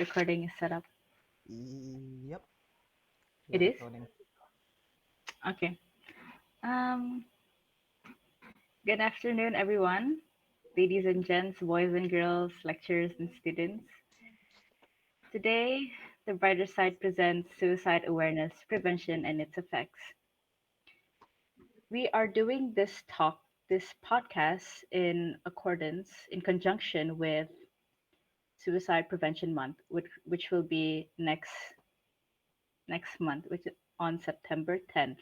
Recording is set up. Yep, we It are is? recording. Okay. Um, Good afternoon, everyone. Ladies and gents, boys and girls, lecturers and students. Today, the brighter side presents suicide awareness, prevention, and its effects. We are doing this podcast in conjunction with Suicide Prevention Month, which will be next month, which is on September 10th.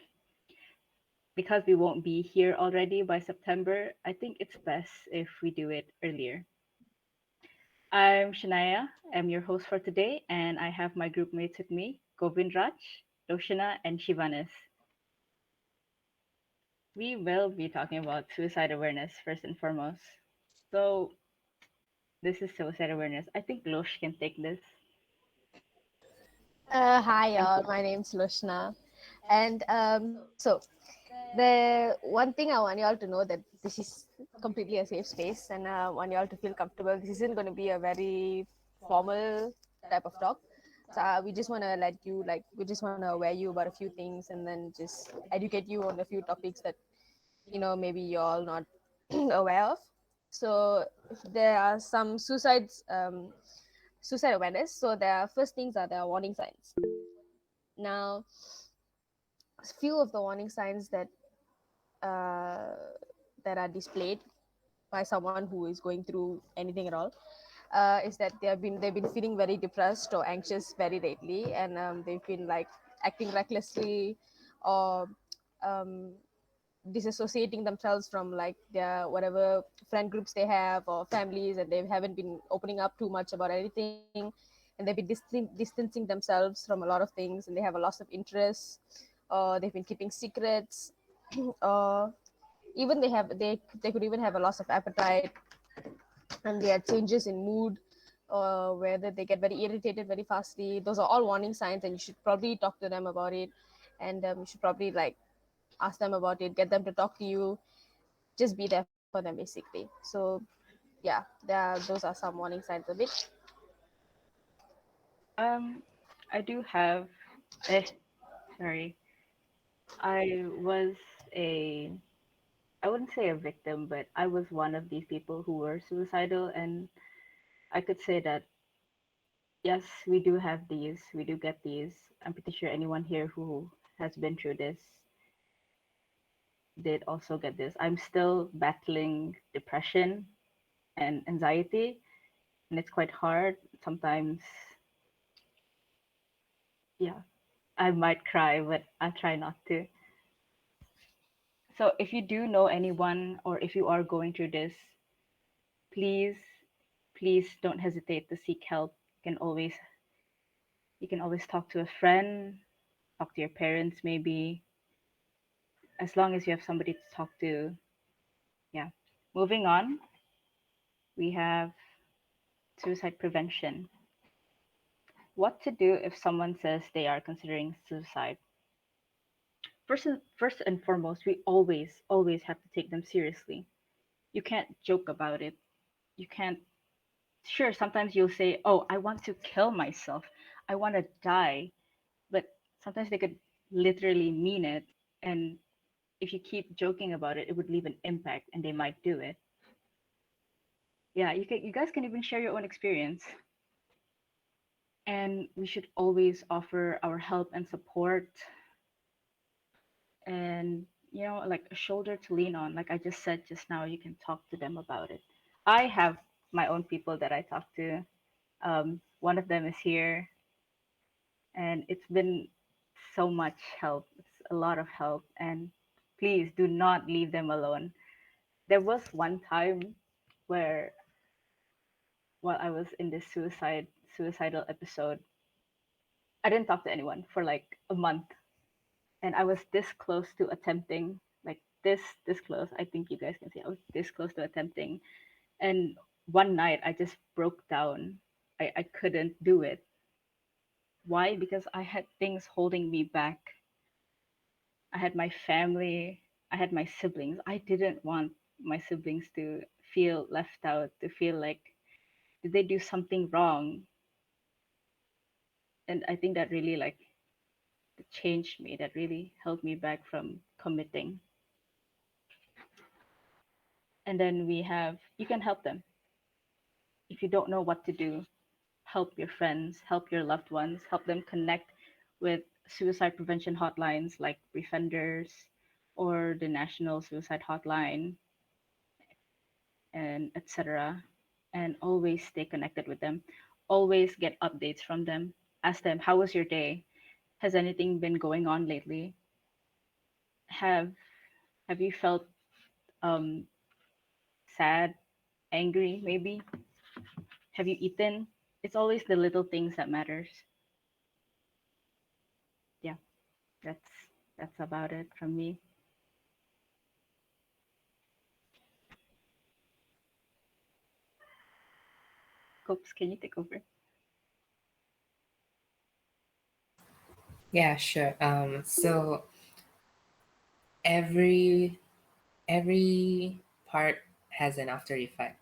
Because we won't be here already by September, I think it's best if we do it earlier. I'm Shania. I'm your host for today, and I have my group mates with me, Govind Raj, Doshana, and Shivanis. We will be talking about suicide awareness first and foremost. So, this is suicide awareness. I think Losh can take this. Hi, And y'all. My name's Lushna. And so, the one thing I want y'all to know that this is completely a safe space, and I want y'all to feel comfortable. This isn't going to be a very formal type of talk. So, we just want to we just want to aware you about a few things and then just educate you on a few topics that, maybe you're all not aware of. So, there are some suicide awareness. So, the first things are the warning signs. Now, few of the warning signs uh, that are displayed by someone who is going through anything at all is that they've been feeling very depressed or anxious very lately, and they've been like acting recklessly or um, disassociating themselves from like their whatever friend groups they have or families, and they haven't been opening up too much about anything, and they've been distancing themselves from a lot of things, and they have a loss of interest, or they've been keeping secrets, or even they could even have a loss of appetite, and there are changes in mood, whether they get very irritated very fastly. Those are all warning signs, and you should probably talk to them about it, and you should probably like ask them about it, get them to talk to you, just be there for them basically. So yeah, those are some warning signs of it. um, I do have, eh, sorry, I was a, I wouldn't say a victim, but I was one of these people who were suicidal, and I could say that yes, we do have these. We do get these. I'm pretty sure anyone here who has been through this did also get this. I'm still battling depression and anxiety, and it's quite hard. Sometimes, yeah, I might cry, but I try not to. So if you do know anyone or if you are going through this, please, please don't hesitate to seek help. You can always talk to a friend, talk to your parents maybe, as long as you have somebody to talk to. Yeah. Moving on, we have suicide prevention. What to do if someone says they are considering suicide? First and foremost, we always have to take them seriously. You can't joke about it. You can't. Sure, sometimes you'll say, "Oh, I want to kill myself. I want to die," but sometimes they could literally mean it, and if you keep joking about it, it would leave an impact, and they might do it. Yeah, you guys can even share your own experience. And we should always offer our help and support, and like a shoulder to lean on. Like I just said just now, you can talk to them about it. I have my own people that I talk to. One of them is here, and it's been so much help. It's a lot of help, and please do not leave them alone. There was one time where, while I was in this suicidal episode, I didn't talk to anyone for like a month, and I was this close to attempting, like this close. I think you guys can see I was this close to attempting. And one night I just broke down. I couldn't do it. Why? Because I had things holding me back. I had my family, I had my siblings. I didn't want my siblings to feel left out, to feel like, did they do something wrong? And I think that really like changed me. That really held me back from committing. And then we have you can help them if you don't know what to do. Help your friends, help your loved ones, help them connect with suicide prevention hotlines like Befrienders or the National Suicide Hotline and etc. And always stay connected with them. Always get updates from them. Ask them, how was your day? Has anything been going on lately? Have have you felt um sad, angry maybe? Have you eaten? It's always the little things that matters. Yeah, that's that's about it from me. Copes, can you take over? Yeah, sure. So every every part has an after effect.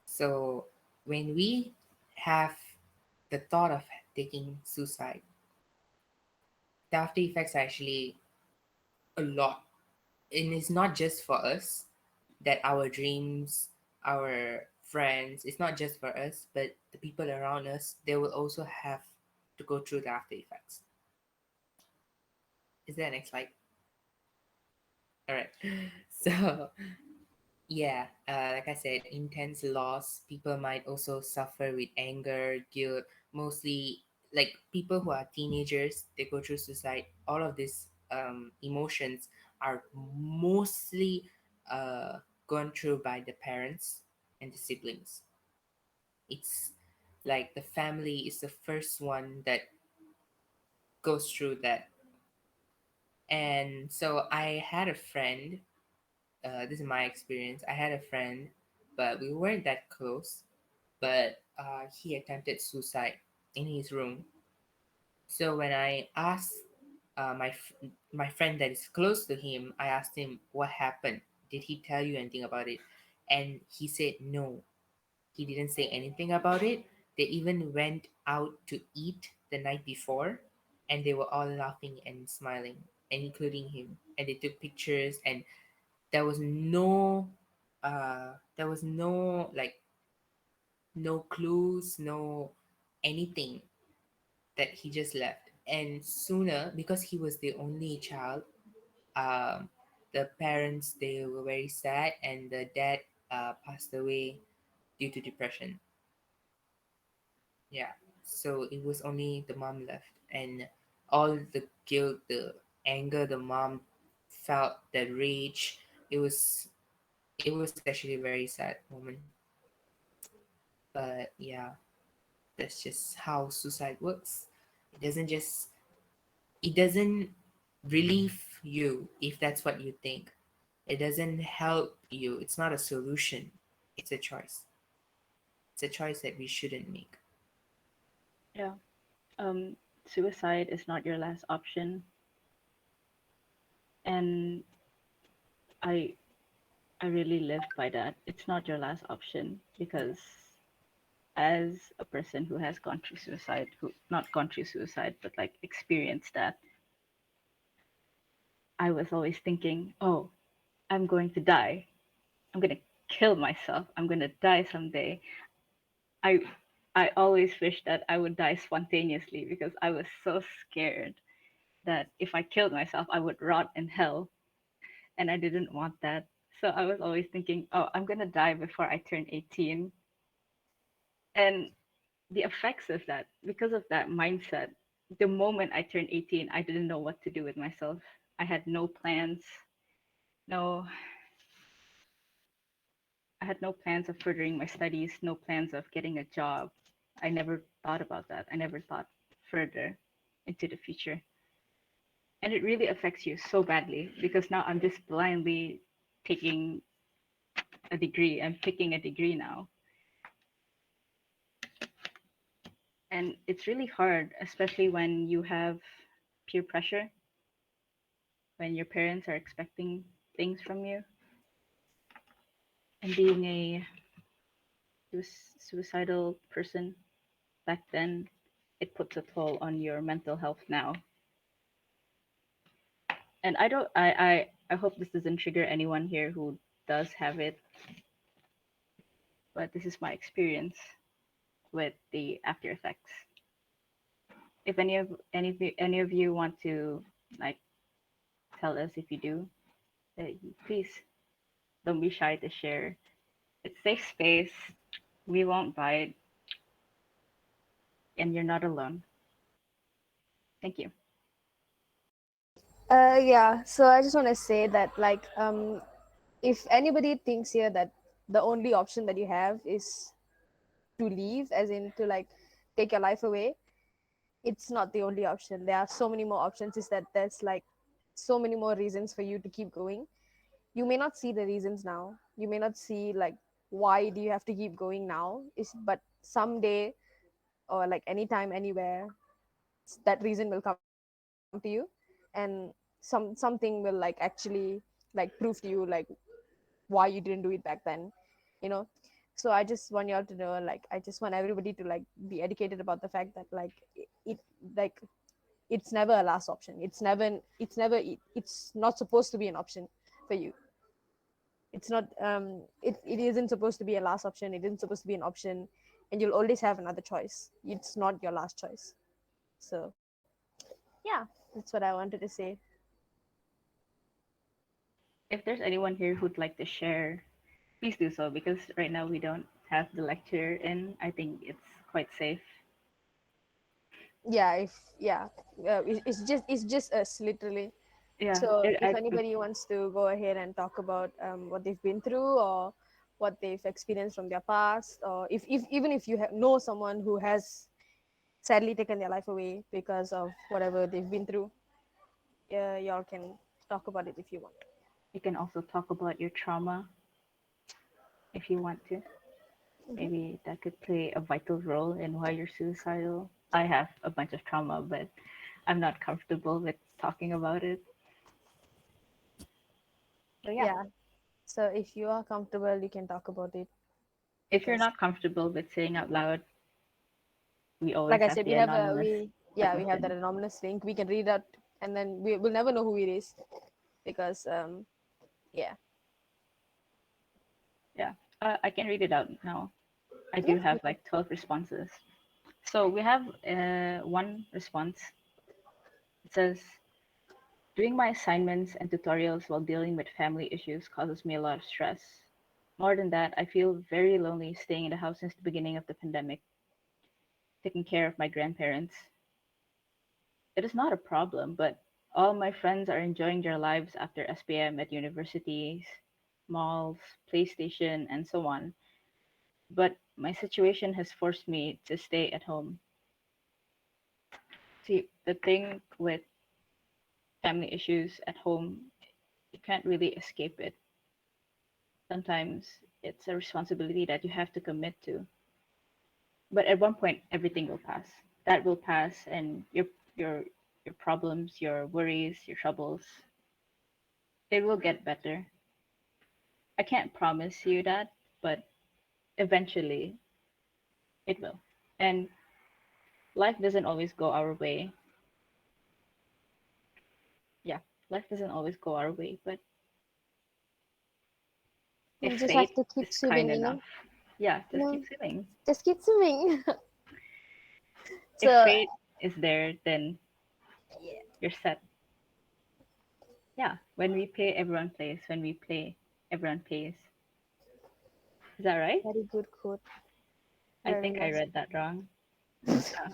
So when we have the thought of taking suicide, the after effects are actually a lot. And it's not just for us that our dreams, our friends, it's not just for us, but the people around us, they will also have to go through the after effects. Is there a next slide? All right. So yeah, like I said, intense loss. People might also suffer with anger, guilt. Mostly, like people who are teenagers, they go through suicide. All of these emotions are mostly gone through by the parents and the siblings. It's like the family is the first one that goes through that. And so I had a friend. This is my experience. I had a friend, but we weren't that close, but he attempted suicide in his room. So when I asked my friend that is close to him, I asked him what happened. Did he tell you anything about it? And he said no. He didn't say anything about it. They even went out to eat the night before, and they were all laughing and smiling, including him. And they took pictures, and there was no, there was no like no clues, no anything that he just left. And sooner, because he was the only child, um, the parents they were very sad, and the dad passed away due to depression. Yeah, so it was only the mom left, and all the guilt, the anger the mom felt, the rage. It was actually a very sad moment. But yeah, that's just how suicide works. It doesn't just it doesn't relieve you if that's what you think. It doesn't help you. It's not a solution. It's a choice. It's a choice that we shouldn't make. Yeah. Suicide is not your last option, and I I really live by that. It's not your last option because as a person who has gone through suicide, who not gone through suicide, but like experienced that, I was always thinking, oh, I'm going to die. I'm gonna kill myself. I'm gonna die someday. I I always wish that I would die spontaneously because I was so scared that if I killed myself, I would rot in hell, and I didn't want that. So I was always thinking, oh, I'm gonna die before I turn 18. And the effects of that, because of that mindset, the moment I turned 18, I didn't know what to do with myself. I had no plans, no, I had no plans of furthering my studies, no plans of getting a job. I never thought about that. I never thought further into the future. And it really affects you so badly because now I'm just blindly taking a degree. I'm picking a degree now. And it's really hard, especially when you have peer pressure, when your parents are expecting things from you. And being a suicidal person back then, it puts a toll on your mental health now. And I don't I hope this doesn't trigger anyone here who does have it, but this is my experience with the after effects. If any of you want to like tell us if you do, please don't be shy to share. It's safe space. We won't bite, and you're not alone. Thank you. Yeah, so I just want to say that, like, if anybody thinks here that the only option that you have is to leave, as in to like take your life away, it's not the only option. There are so many more options. Is that there's like so many more reasons for you to keep going. You may not see the reasons now. You may not see like why do you have to keep going now. Is but someday or like anytime, anywhere, that reason will come to you, and something will like actually like prove to you like why you didn't do it back then, you know. So I just want y'all to know, like, I just want everybody to like be educated about the fact that like it like it's never a last option. It's not supposed to be an option for you. It's not it isn't supposed to be a last option. It isn't supposed to be an option, and you'll always have another choice. It's not your last choice. So yeah, that's what I wanted to say. If there's anyone here who'd like to share, please do so because right now we don't have the lecture in. I think it's quite safe. Yeah, if yeah, it's just us literally. Yeah, So it, if I, anybody wants to go ahead and talk about what they've been through, or what they've experienced from their past, or if even if you know someone who has sadly taken their life away because of whatever they've been through, y'all can talk about it if you want. you can also talk about your trauma if you want to. Hmm. Maybe that could play a vital role in why you're suicidal. I have a bunch of trauma, but I'm not comfortable with talking about it. So yeah, Yeah. So if you are comfortable, you can talk about it, if you're because not comfortable with saying out loud, we always like I have said, the we have anonymous that submission. anonymous link. We can read out, and then we will never know who it is, because yeah. Yeah, I can read it out now. I Yeah, do have like 12 responses. So we have one response. It says, doing my assignments and tutorials while dealing with family issues causes me a lot of stress. More than that, I feel very lonely staying in the house since the beginning of the pandemic, taking care of my grandparents. It is not a problem, but all my friends are enjoying their lives after SPM at universities, malls, PlayStation, and so on. But my situation has forced me to stay at home. See, the thing with family issues at home, you can't really escape it. Sometimes it's a responsibility that you have to commit to. But at one point, everything will pass. That will pass, and your your problems, your worries, your troubles, it will get better. I can't promise you that, but eventually it will. And life doesn't always go our way. Yeah, life doesn't always go our way, but if you just have fate to keep is kind swimming, enough, yeah, just keep know, swimming. just keep swimming. If So fate is there, then you're set. Yeah, when we play, everyone plays. When we play, everyone pays. Is that right? very good quote. I Very think I nice. read that wrong.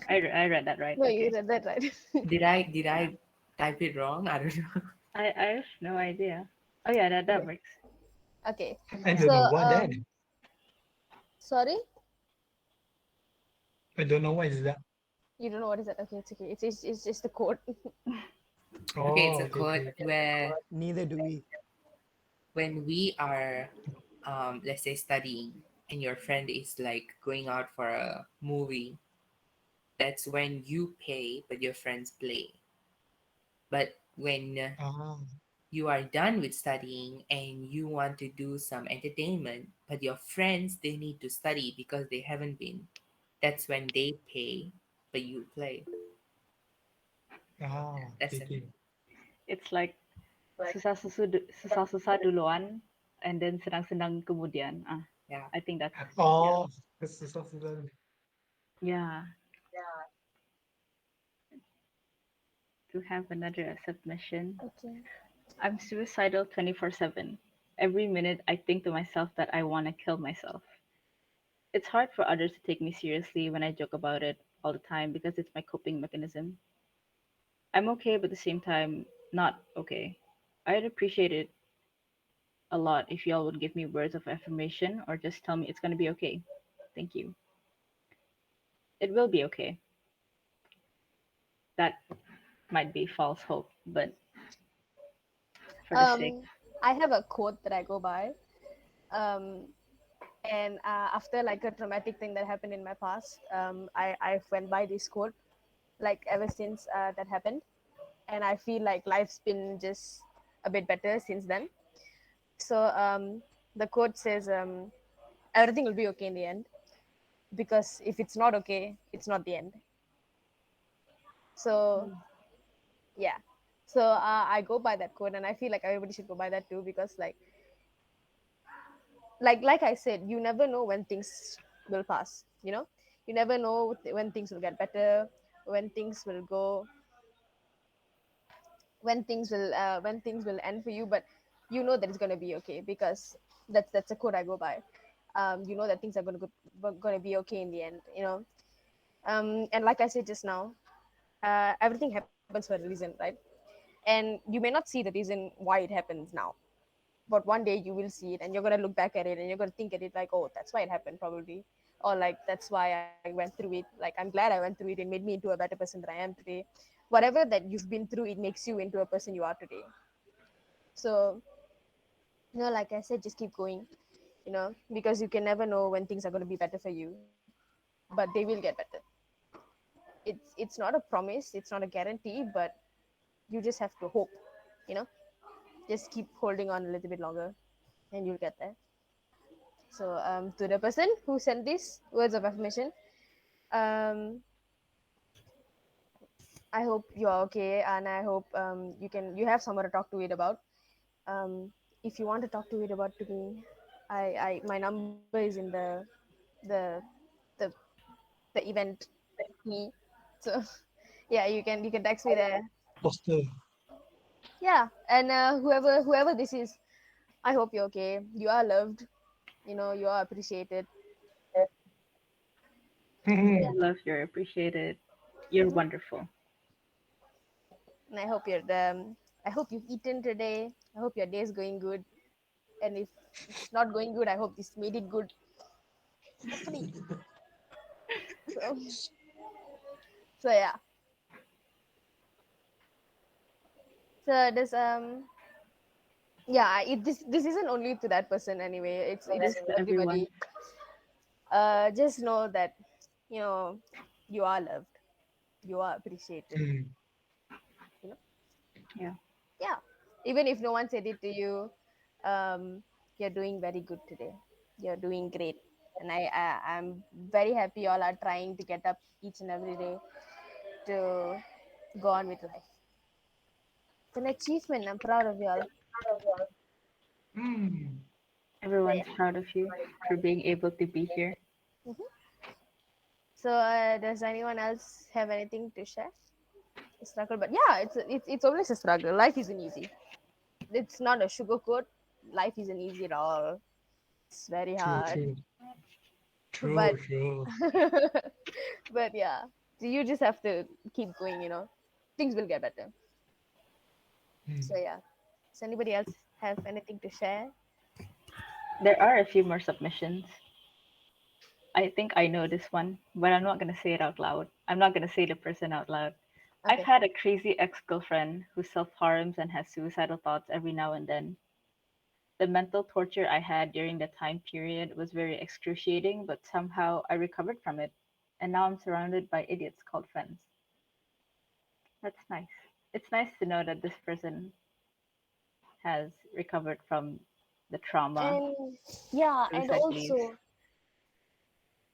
I read that right. No, you Okay. read that right. Did I type it wrong? I don't know. I have no idea. Oh yeah, that Okay. works. Okay. I don't So know what that. sorry, I don't know what is that. you don't know what is that? Okay, it's okay. It's just a quote. Okay, it's Oh, a okay, quote okay. where Neither do we. when we are, let's say, studying, and your friend is like going out for a movie, that's when you pay, but your friends play. But when Ah, you are done with studying and you want to do some entertainment, but your friends, they need to study because they haven't been, that's when they pay. but you play. Ah, That's it. okay. It's like susah-susah duluan, and then senang-senang kemudian. Ah, Yeah. I think that's yeah, Oh, susah-susah. yeah. To have another submission. Okay. I'm suicidal 24/7. Every minute I think to myself that I want to kill myself. It's hard for others to take me seriously when I joke about it all the time because it's my coping mechanism. I'm okay, but at the same time, not okay. I'd appreciate it a lot if y'all would give me words of affirmation or just tell me it's gonna be okay. Thank you. It will be okay. That might be false hope, but for the sake. I have a quote that I go by. Um, and after like a traumatic thing that happened in my past, I went by this quote like ever since that happened, and I feel like life's been just a bit better since then. So the quote says, everything will be okay in the end, because if it's not okay, it's not the end. So yeah, so I go by that quote, and I feel like everybody should go by that too, because like I said, you never know when things will pass. You never know when things will get better, when things will go, when things will end for you. But you know that it's going to be okay, because that's a quote I go by. You know that things are going to be okay in the end. And like I said just now, everything happens for a reason, right? And you may not see the reason why it happens now, but one day you will see it, and you're going to look back at it, and you're going to think at it like, oh, that's why it happened, probably. Or like, that's why I went through it. Like, I'm glad I went through it. It made me into a better person than I am today. Whatever that you've been through, it makes you into a person you are today. So, like I said, just keep going, because you can never know when things are going to be better for you, but they will get better. It's not a promise, it's not a guarantee, but you just have to hope, you know just keep holding on a little bit longer, and you'll get there. So, to the person who sent these words of affirmation, um, I hope you are okay, and I hope you have someone to talk to it about. Um, if you want to talk to it about to me, my number is in the the the event me. So yeah, you can text me there. Poster. Yeah, and whoever this is, I hope you're okay. You are loved. You are appreciated. You're loved, you're appreciated, you're Hmm. wonderful. And I hope you've eaten today. I hope your day is going good. And if it's not going good, I hope this made it good. Hopefully. So, so yeah. So this yeah, this isn't only to that person anyway. It It is is to to everyone. everybody. Just know that you know you are loved. You are appreciated. Hmm. You know. Yeah. Yeah. Even if no one said it to you, you're doing very good today. You're doing great, and I'm very happy y'all are trying to get up each and every day to go on with life. It's an achievement. I'm proud of y'all. Hmm. So Everyone's yeah. proud of you for being able to be here. Mhm. So does anyone else have anything to share? Struggle, but yeah, it's always a struggle. Life isn't easy. It's not a sugarcoat. Life isn't easy at all. It's very True, hard. true. But True, true. but yeah, so you just have to keep going. Things will get better. Hmm. So yeah. Does anybody else have anything to share? There are a few more submissions. I think I know this one, but I'm not gonna say it out loud. I'm not gonna say the person out loud. I've Okay. had a crazy ex-girlfriend who self-harms and has suicidal thoughts every now and then. The mental torture I had during the time period was very excruciating, but somehow I recovered from it, and now I'm surrounded by idiots called friends. That's nice. It's nice to know that this person has recovered from the trauma And yeah, and suicide believes. also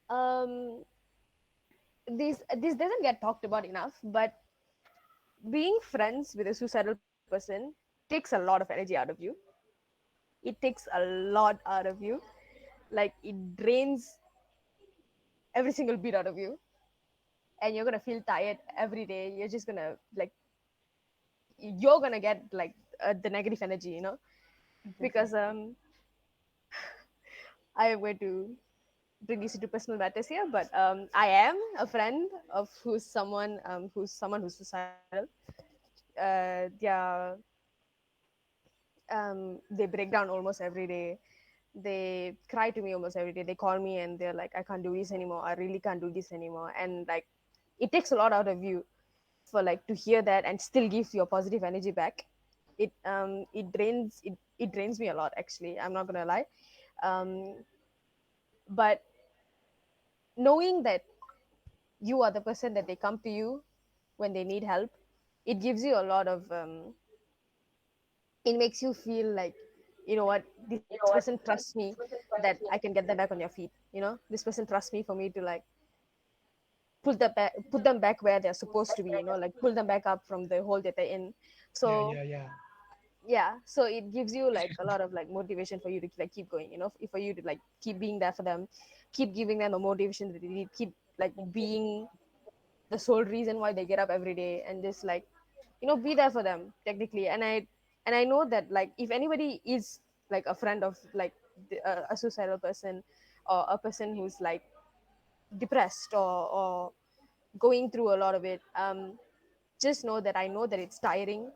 um this doesn't get talked about enough, but being friends with a suicidal person takes a lot of energy out of you. It takes a lot out of you. Like it drains every single bit out of you, and you're gonna feel tired every day. You're just gonna like you're gonna get like the negative energy, Exactly. because I am going to bring this into personal matters here, but I am a friend of who's suicidal. They break down almost every day. They cry to me almost every day. They call me and they're like, I can't do this anymore. I really can't do this anymore. And like, it takes a lot out of you for like to hear that and still give your positive energy back. It drains me a lot, actually. I'm not gonna lie. Um, but knowing that you are the person that they come to you when they need help, it gives you a lot of it makes you feel like, you know what, this person trusts me, that I can get them back on your feet. This person trusts me for me to like put them back where they're supposed to be, like pull them back up from the hole that they're in. Yeah, So yeah, yeah. yeah, so it gives you like a lot of like motivation for you to like keep going, for you to like keep being there for them, keep giving them the motivation that they need, keep like being the sole reason why they get up every day, and just like be there for them technically. And I know that like if anybody is like a friend of like a suicidal person, or a person who's like depressed, or going through a lot of it, just know that I know that it's tiring.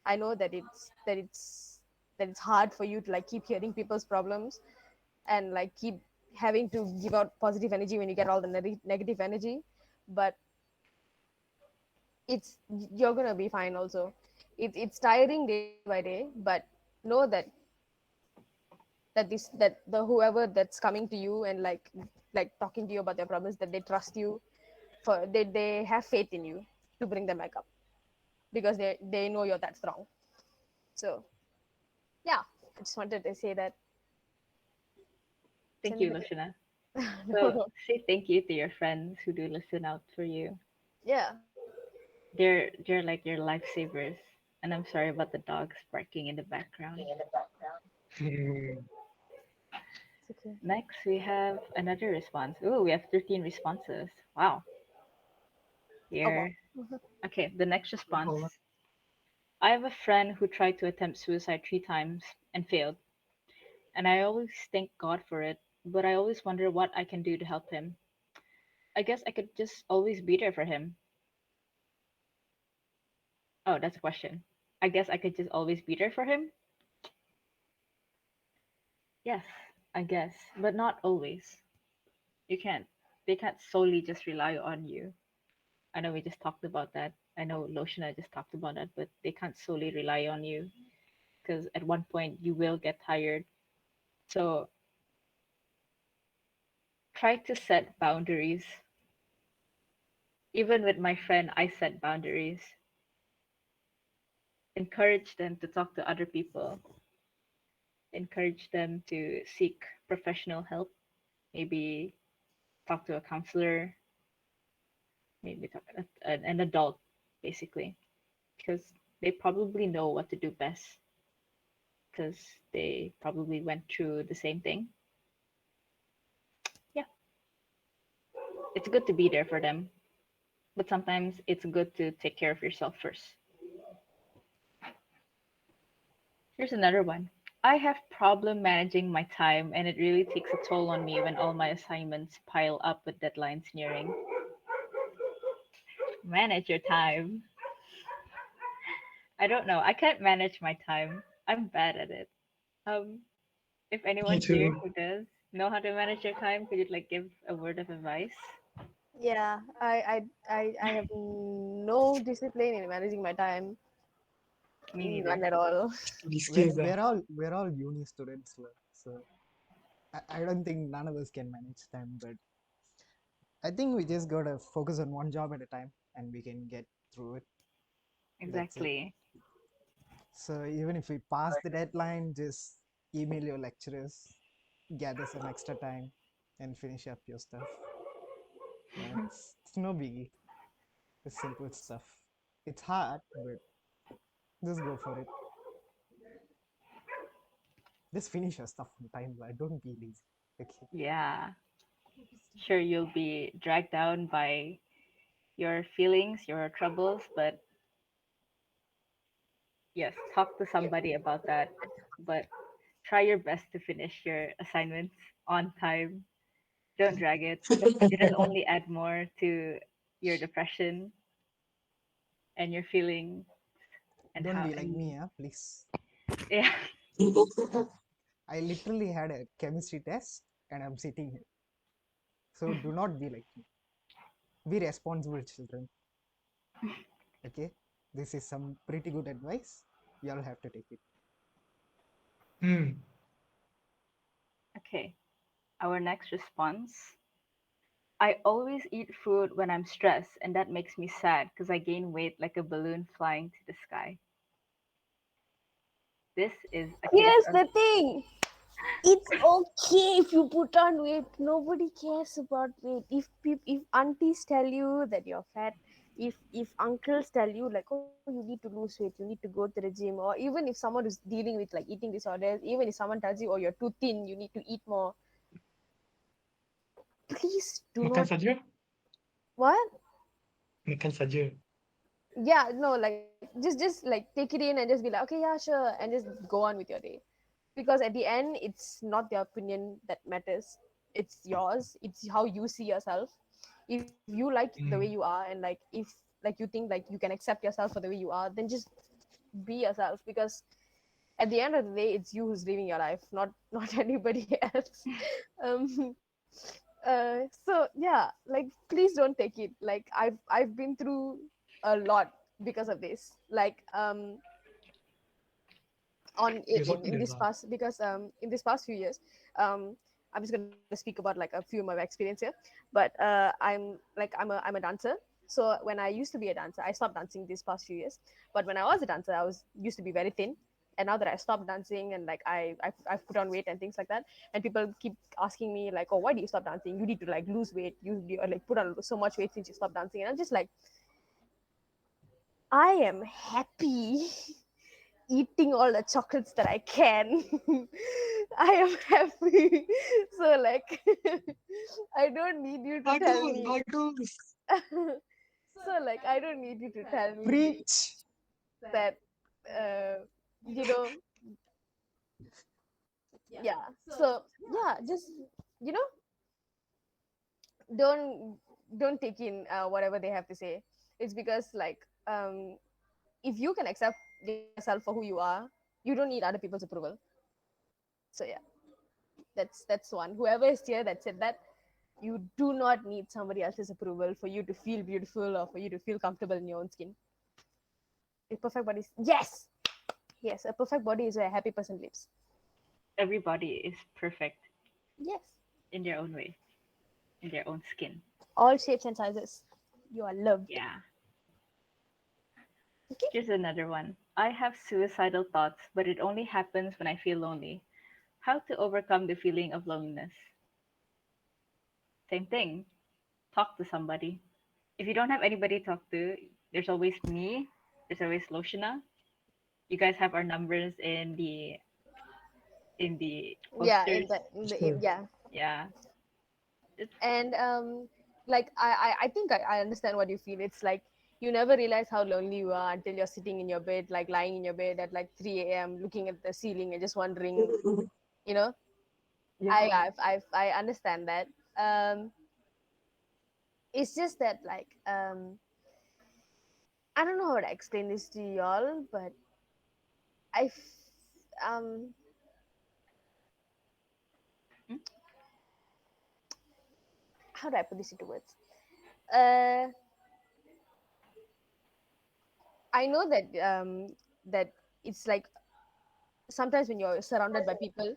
I know that it's hard for you to like keep hearing people's problems, and like keep having to give out positive energy when you get all the negative energy. But it's you're gonna be fine also. It's tiring day by day, but know that the whoever that's coming to you and like talking to you about their problems, that they trust you, for they have faith in you to bring them back up, because they know you're that strong. So yeah, I just wanted to say that to Thank you, anybody. Luciana. So No. say thank you to your friends who do listen out for you. Yeah, They're like your lifesavers. And I'm sorry about the dogs barking in the background. it's okay. Next, we have another response. Ooh, we have 13 responses. Wow. Oh wow. Here. Okay, the next response. Oh, I have a friend who tried to attempt suicide 3 times and failed, and I always thank God for it, but I always wonder what I can do to help him. I guess I could just always be there for him. Oh, that's a question. I guess I could just always be there for him? Yes, I guess, but not always. You can't. They can't solely just rely on you. I know we just talked about that. I know Loshana just talked about that, but they can't solely rely on you because at one point you will get tired. So try to set boundaries. Even with my friend, I set boundaries. Encourage them to talk to other people. Encourage them to seek professional help. Maybe talk to a counselor. Maybe talk an adult, basically, because they probably know what to do best because they probably went through the same thing. Yeah, it's good to be there for them, but sometimes it's good to take care of yourself first. Here's another one. I have problem managing my time and it really takes a toll on me when all my assignments pile up with deadlines nearing. Manage your time. I don't know. I can't manage my time. I'm bad at it. Um, if me anyone here too. who does know how to manage your time, could you like give a word of advice? Yeah, I have no discipline in managing my time. Me None neither. at all. Risky as We're all uni students, so I don't think none of us can manage time. But I think we just gotta focus on one job at a time, and we can get through it. That's it. Exactly. So even if we pass the deadline, just email your lecturers, gather some extra time, and finish up your stuff. That's It's no biggie. It's simple stuff. It's hard, but just go for it. Just finish your stuff on time, but don't be lazy. Okay. Yeah. Sure, you'll be dragged down by your feelings, your troubles, but yes, talk to somebody about that. But try your best to finish your assignments on time. Don't drag it. It'll only add more to your depression and your feeling and Don't how be like and me, please. yeah. I literally had a chemistry test and I'm sitting here. So do not be like me. Be responsible, children. Okay? This is some pretty good advice. Y'all have to take it. Hmm. Okay. Our next response. I always eat food when I'm stressed, and that makes me sad because I gain weight like a balloon flying to the sky. This is okay. This Here's the thing. It's okay if you put on weight. Nobody cares about weight. If aunties tell you that you're fat, if uncles tell you like, oh, you need to lose weight, you need to go to the gym, or even if someone is dealing with like eating disorders, even if someone tells you, oh, you're too thin, you need to eat more. Please do Makan not. saja. What? Makan saja. Yeah, no, like just like take it in and just be like, okay, yeah, sure, and just go on with your day. Because at the end it's not their opinion that matters, it's yours, it's how you see yourself. If you like the way you Hmm. are, and like if like you think like you can accept yourself for the way you are, then just be yourself. Because at the end of the day it's you who's living your life, not anybody else. um so yeah, like please don't take it. Like I've been through a lot because of this. Like on It's okay in then this lah. past, because in this past few years, um I'm just going to speak about like a few of my experience here. But I'm a dancer. So when I used to be a dancer, I stopped dancing these past few years. But when I was a dancer, I was used to be very thin. And now that I stopped dancing, and like I've put on weight and things like that, and people keep asking me like, oh, why do you stop dancing? You need to like lose weight, you like put on so much weight since you stopped dancing. And I'm just like, I am happy eating all the chocolates that I can. I am happy. So like I don't need you to tell Bagus, me. bagus. So like I don't need you to tell me Preach! that you know, yeah. So yeah, just you know, don't don't take in whatever they have to say. It's because like if you can accept yourself for who you are, you don't need other people's approval. So yeah, that's one. Whoever is here that said that, you do not need somebody else's approval for you to feel beautiful or for you to feel comfortable in your own skin. A perfect body is, yes, yes, a perfect body is where a happy person lives. Everybody is perfect Yes, in their own way, in their own skin. all shapes and sizes, you are loved. Yeah. Okay. Here's another one. I have suicidal thoughts, but it only happens when I feel lonely. How to overcome the feeling of loneliness? Same thing. Talk to somebody. If you don't have anybody to talk to, there's always me. There's always Loshina. You guys have our numbers in the Yeah, posters. Sure. yeah. Yeah. It's And like I think I understand what you feel. It's like you never realize how lonely you are until you're sitting in your bed, like lying in your bed at like 3 a.m. looking at the ceiling and just wondering, you know. yeah. I understand that. um it's just that like I don't know how to explain this to y'all, but I um Hmm? how do I put this into words? uh I know that that it's like sometimes when you're surrounded by people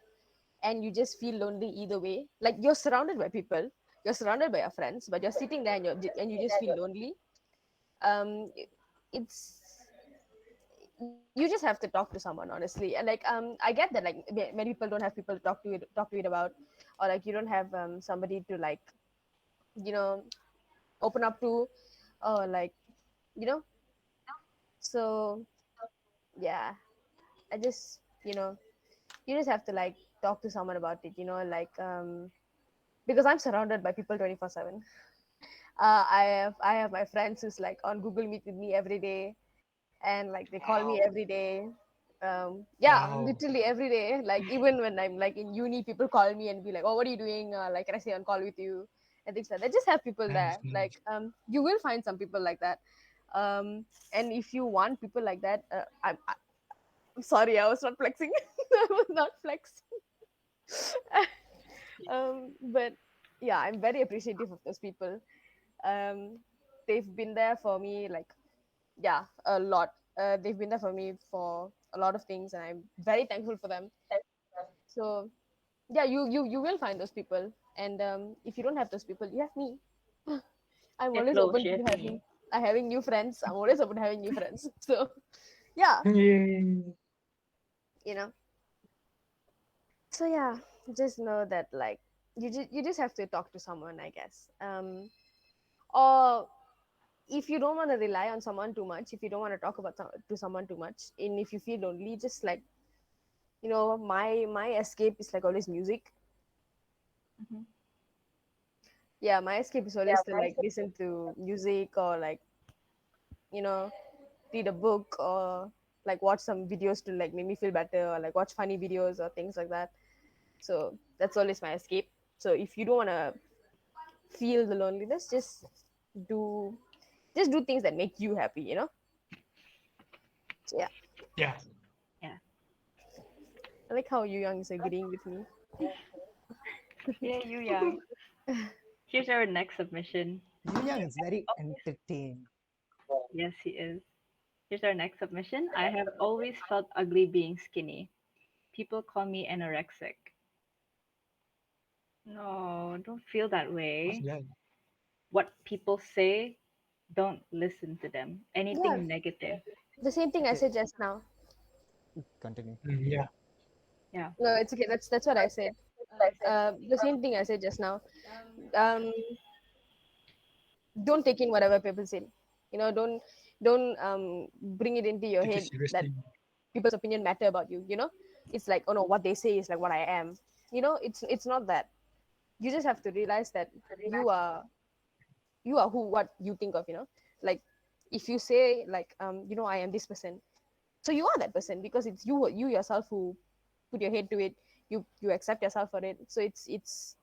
and you just feel lonely either way. Like you're surrounded by people, you're surrounded by your friends, but you're sitting there and you just feel lonely. It's you just have to talk to someone honestly. And like I get that like many people don't have people to talk to it about, or like you don't have somebody to like, you know, open up to, like, you know. So yeah, I just, you just have to like talk to someone about it, like, because I'm surrounded by people 24/7. I have my friends who's like on Google Meet with me every day, and like they call me every day. Yeah, Wow. literally every day. Like even when I'm like in uni, people call me and be like, "Oh, what are you doing? Like, can I stay on call with you?" And things like that. Just have people Nice, there. nice. Like, you will find some people like that. And if you want people like that, I'm sorry, I was not flexing. I was not flexing. But yeah, I'm very appreciative of those people. Um, they've been there for me, like, yeah, a lot. They've been there for me for a lot of things, and I'm very thankful for them. So yeah, you will find those people, and if you don't have those people, you have me. I'm Get always close, open you to have having me. having new friends. I'm always open to having new friends. So yeah, Yay. you know. So yeah, just know that like you just have to talk to someone, I guess. Or if you don't want to rely on someone too much, if you don't want to talk about to someone too much, and if you feel lonely, just like, my escape is like always music. Hmm. Yeah, my escape is always to like listen to music, or like, you know read a book, or like watch some videos to like make me feel better, or like watch funny videos or things like that. So that's always my escape. So if you don't want to feel the loneliness, do do things that make you happy. So yeah, Yeah. Yeah. I like how Yu Yang is agreeing with me. Yeah, you young. Here's our next submission. Yu Yang is very entertained. Yes, he is. Here's our next submission. I have always felt ugly being skinny. People call me anorexic. No, don't feel that way. Yeah. What people say, don't listen to them. Yeah, Anything negative. the same thing I Okay, said just now. continue. Yeah. Yeah. No, it's okay. That's what I said. The same thing I said just now. Um, don't take in whatever people say. Don't bring it into your Take it head that seriously. people's opinion matter about you. It's like, oh no, what they say is like what I am. It's not that. You just have to realize that you are you are who what you think of. Like, if you say like, I am this person, so you are that person, because it's you yourself who put your head to it. You accept yourself for it. So it's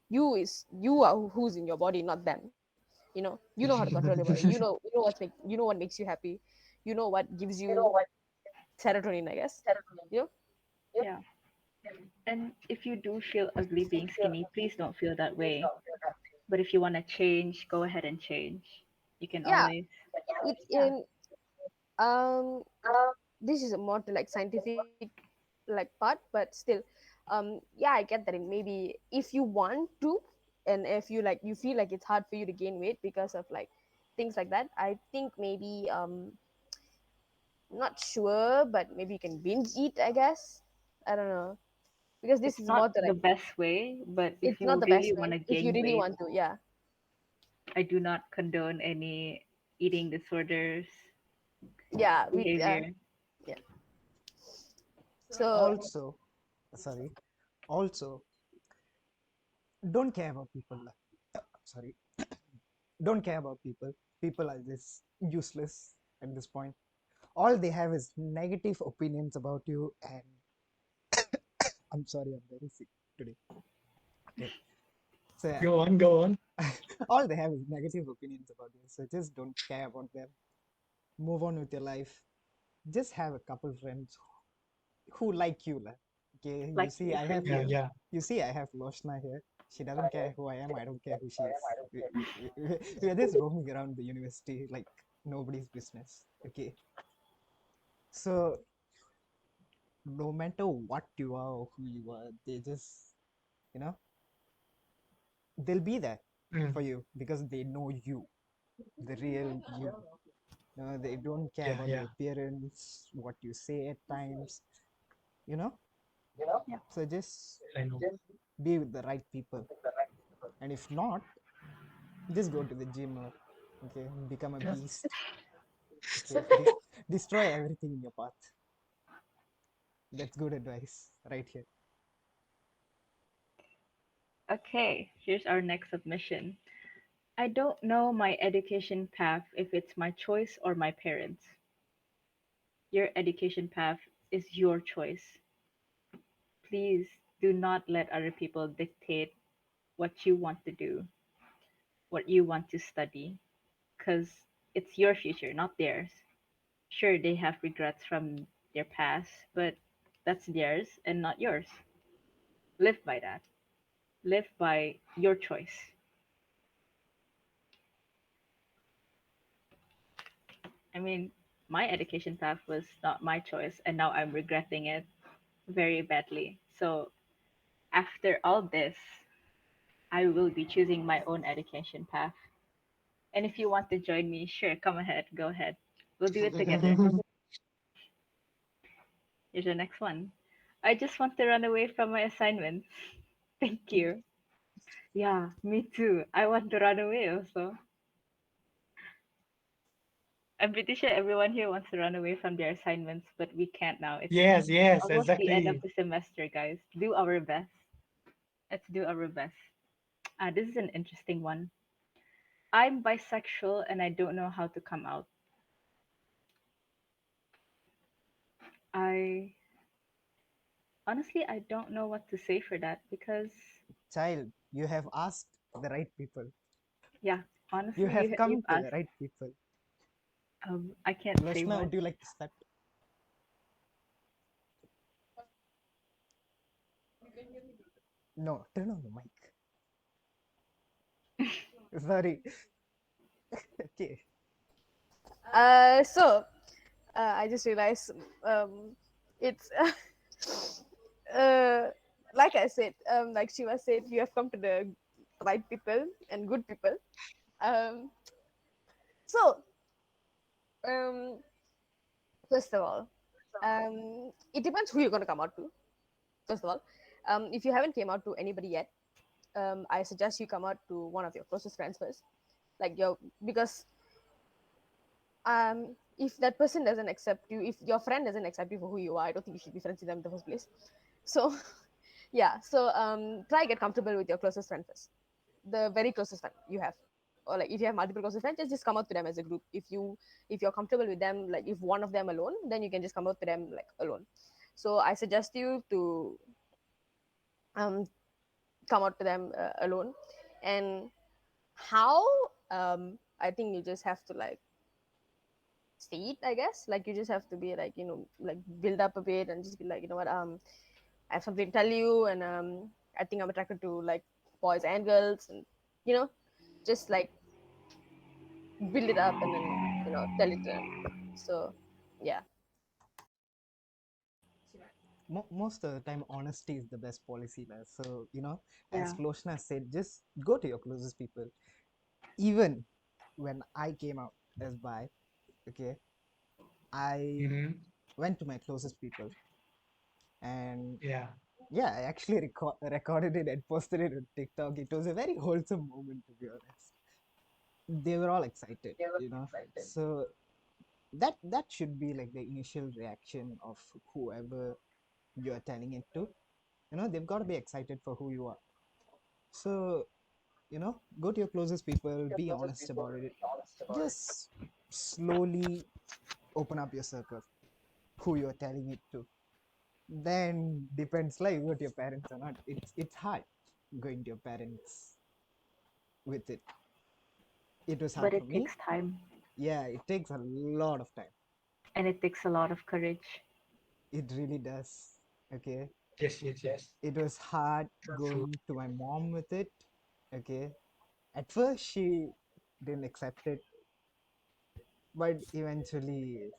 you are who's in your body, not them. You know how to control your body. You know what makes you happy. You know what gives you serotonin, I guess. you know Yeah. And if you do feel ugly being skinny, please don't feel that way. But if you want to change, go ahead and change. You can yeah, always. it's in um this is a more to like scientific like part, but still, yeah, I get that. Maybe if you want to, and if you feel like it's hard for you to gain weight because of like things like that, I think maybe, not sure, but maybe you can binge eat, I guess. I don't know, because this It's is more not to the like, best way, but if it's not you the really best want way to if you gain really weight, want to. Yeah, I do not condone any eating disorders yeah, behavior. yeah. So Also, sorry, also, don't care about people. Sorry, don't care about people. People are just useless at this point. All they have is negative opinions about you, and I'm sorry, I'm very sick today. Okay, so Go on, go on. all they have is negative opinions about you. So just don't care about them. Move on with your life. Just have a couple friends who like you. Lah. Okay, Like you for Yeah, you. yeah. you see, I have Loshna here. She doesn't care who I am. I don't care who she is. We are just roaming around the university like nobody's business. Okay, so no matter what you are or who you are, they just, you know, they'll be there Mm. for you because they know you, the real you. No, they don't care Yeah, about yeah. your appearance, what you say at times, you know. Yeah. So just I know. be with the right people, and if not, Just go to the gym or okay, become a Yes. beast. Okay, destroy everything in your path. That's good advice right here. Okay, here's our next submission. I don't know my education path if it's my choice or my parents. Your education path is your choice. Please do not let other people dictate what you want to do, what you want to study, because it's your future, not theirs. Sure, they have regrets from their past, but that's theirs and not yours. Live by that. Live by your choice. I mean, my education path was not my choice, and now I'm regretting it very badly. So, after all this, I will be choosing my own education path. And if you want to join me, sure, come ahead, go ahead. We'll do it together. Here's the next one. I just want to run away from my assignments. Thank you. Yeah, me too. I want to run away also. I'm pretty sure everyone here wants to run away from their assignments, but we can't now. It's Yes, yes, almost the end of exactly. the semester, guys. Do our best. Let's do our best. This is an interesting one. I'm bisexual and I don't know how to come out. I honestly I don't know what to say for that because Child, you have asked the right people. yeah, You honestly have you've come to the asked. right people. I can't say Roshna, much. would you like to start? No, turn on the mic. Sorry. Okay. So I just realized it's uh, like I said, like Shiva said, you have come to the right people and good people. Um, so um, first of all, it depends who you're going to come out to. First of all, if you haven't came out to anybody yet, I suggest you come out to one of your closest friends first, like your because if that person doesn't accept you, if your friend doesn't accept you for who you are, I don't think you should be friends with them in the first place. So yeah, so try get comfortable with your closest friend first, the very closest friend you have, or like if you have multiple closest friends, just come out to them as a group. If you're comfortable with them, like if one of them alone, then you can just come out to them like alone. So I suggest you to um come out to them alone. And how, I think you just have to like see it, I guess. Like you just have to be like, like build up a bit and just be like, you know what, I have something to tell you, and I think I'm attracted to like boys and girls, and you know, just like build it up and then tell it to them. So yeah. Most of the time, honesty is the best policy there. So, as Yeah. Kloshna said, just go to your closest people. Even when I came out as bi, okay, I Mm-hmm. went to my closest people, and Yeah. yeah, I actually recorded it and posted it on TikTok. It was a very wholesome moment, to be honest. They were all excited. So that should be like the initial reaction of whoever you are telling it to. They've got to be excited for who you are. So go to your closest people, be honest about it, just slowly open up your circle, who you're telling it to. Then depends, like, you go to your parents or not. It's hard going to your parents with it. It was hard But for it me. takes time Yeah, it takes a lot of time. and it takes a lot of courage. It really does. Okay, Yes, yes, yes. it was hard That's true. going to my mom with it. Okay, at first she didn't accept it, but eventually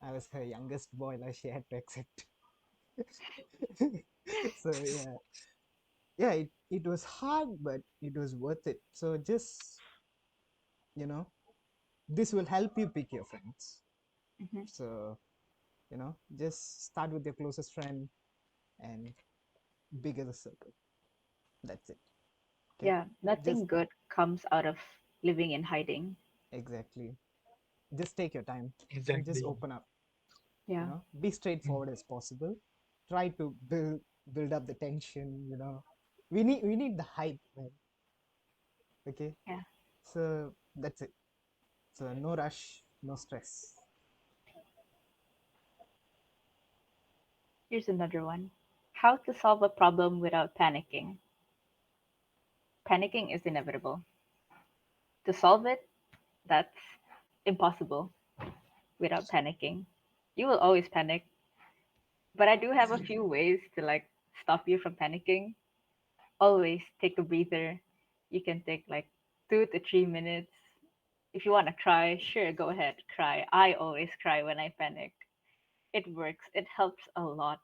I was her youngest boy, like she had to accept. So yeah, it was hard, but it was worth it. So just you know, this will help you pick your friends. Hmm. So just start with your closest friend and bigger the circle. That's it. Okay, Yeah, just nothing good comes out of living in hiding. exactly. Just take your time and just Exactly. open up. Yeah. Be Mm. straightforward as possible. Try to build up the tension. We need the hype, man. Okay, Yeah. so that's it. So no rush, no stress. Here's another one. How to solve a problem without panicking. Panicking is inevitable. To solve it, that's impossible without panicking. You will always panic, but I do have a few ways to like stop you from panicking. Always take a breather. You can take like 2 to 3 minutes. If you want to cry, sure, go ahead, cry. I always cry when I panic. It works. It helps a lot.